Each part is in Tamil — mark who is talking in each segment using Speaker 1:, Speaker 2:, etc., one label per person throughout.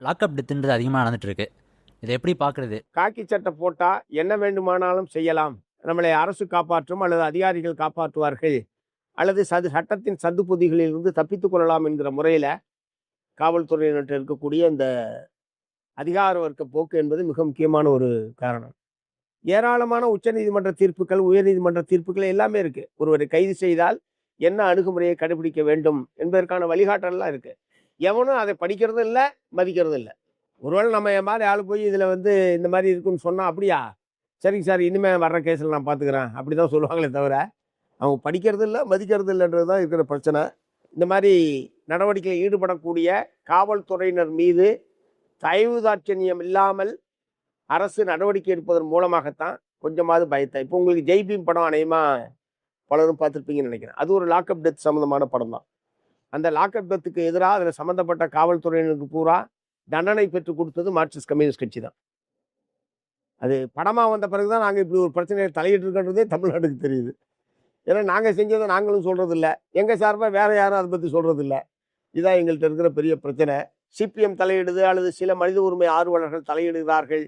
Speaker 1: லாக்அப் டெத்துன்றது அதிகமாக நடந்துட்டு இருக்கு. இதை எப்படி பார்க்குறது?
Speaker 2: காக்கி சட்டை போட்டா என்ன வேண்டுமானாலும் செய்யலாம், நம்மளை அரசு காப்பாற்றும் அல்லது அதிகாரிகள் காப்பாற்றுவார்கள், அல்லது சட்டத்தின் சந்துப்பொதிகளில் இருந்து தப்பித்துக் கொள்ளலாம் என்கிற முறையில் காவல்துறையினர்கிட்ட இருக்கக்கூடிய இந்த அதிகார வர்க்க போக்கு என்பது மிக முக்கியமான ஒரு காரணம். ஏராளமான உச்சநீதிமன்ற தீர்ப்புகள், உயர்நீதிமன்ற தீர்ப்புகள் எல்லாமே இருக்கு. ஒருவரை கைது செய்தால் என்ன அணுகுமுறையை கடைபிடிக்க வேண்டும் என்பதற்கான வழிகாட்டல்லாம் இருக்கு. எவனும் அதை படிக்கிறதும் இல்லை, மதிக்கிறதும் இல்லை. ஒருவேளை நம்ம என் மாதிரி ஆள் போய் இதில் இந்த மாதிரி இருக்குன்னு சொன்னால், அப்படியா சரிங்க சார், இனிமேல் வர்ற கேஸில் நான் பார்த்துக்கிறேன் அப்படி தான் சொல்லுவாங்களே தவிர, அவங்க படிக்கிறது இல்லை, மதிக்கிறது இல்லைன்றது தான் இருக்கிற பிரச்சனை. இந்த மாதிரி நடவடிக்கையில் ஈடுபடக்கூடிய காவல்துறையினர் மீது தயவு தாட்சண்யம் இல்லாமல் அரசு நடவடிக்கை எடுப்பதன் மூலமாகத்தான் கொஞ்சமாவது பயத்தை. இப்போ உங்களுக்கு ஜெய்பீம் படம் அநேகமாக பலரும் பார்த்துருப்பீங்கன்னு நினைக்கிறேன். அது ஒரு லாக்அப் டெத் சம்மந்தமான படம் தான். அந்த லாக்அப் டெத்துக்கு எதிராக அதில் சம்மந்தப்பட்ட காவல்துறையினருக்கு பூரா தண்டனை பெற்றுக் கொடுத்தது மார்க்சிஸ்ட் கம்யூனிஸ்ட் கட்சி தான். அது படமாக வந்த பிறகு தான் நாங்கள் இப்படி ஒரு பிரச்சனையை தலையிட்டிருக்கின்றதே தமிழ்நாட்டுக்கு தெரியுது. ஏன்னா நாங்கள் செஞ்சதை நாங்களும் சொல்கிறது இல்லை, எங்கள் சார்பாக வேறு யாரும் அதை பற்றி சொல்கிறது இல்லை. இதுதான் எங்கள்கிட்ட இருக்கிற பெரிய பிரச்சனை. சிபிஎம் தலையிடுது அல்லது சில மனித உரிமை ஆர்வலர்கள் தலையிடுகிறார்கள்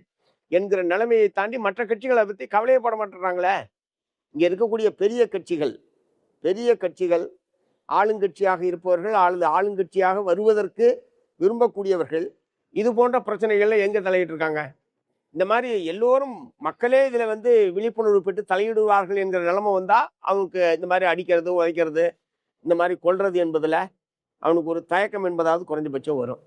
Speaker 2: என்கிற நிலைமையை தாண்டி மற்ற கட்சிகளை பற்றி கவலையப்பட மாட்டேறாங்களே. இங்கே இருக்கக்கூடிய பெரிய கட்சிகள் ஆளுங்கட்சியாக இருப்பவர்கள் அல்லது ஆளுங்கட்சியாக வருவதற்கு விரும்பக்கூடியவர்கள் இது போன்ற பிரச்சனைகளில் எங்கே தலையிட்டு இருக்காங்க? இந்த மாதிரி எல்லோரும் மக்களே இதில் விழிப்புணர்வு பெற்று தலையிடுவார்கள் என்கிற நிலைமை வந்தால் அவனுக்கு இந்த மாதிரி அடிக்கிறது, உதைக்கிறது, இந்த மாதிரி கொல்றது என்பதில் அவனுக்கு ஒரு தயக்கம் என்பதாவது குறைஞ்சபட்சம் வரும்.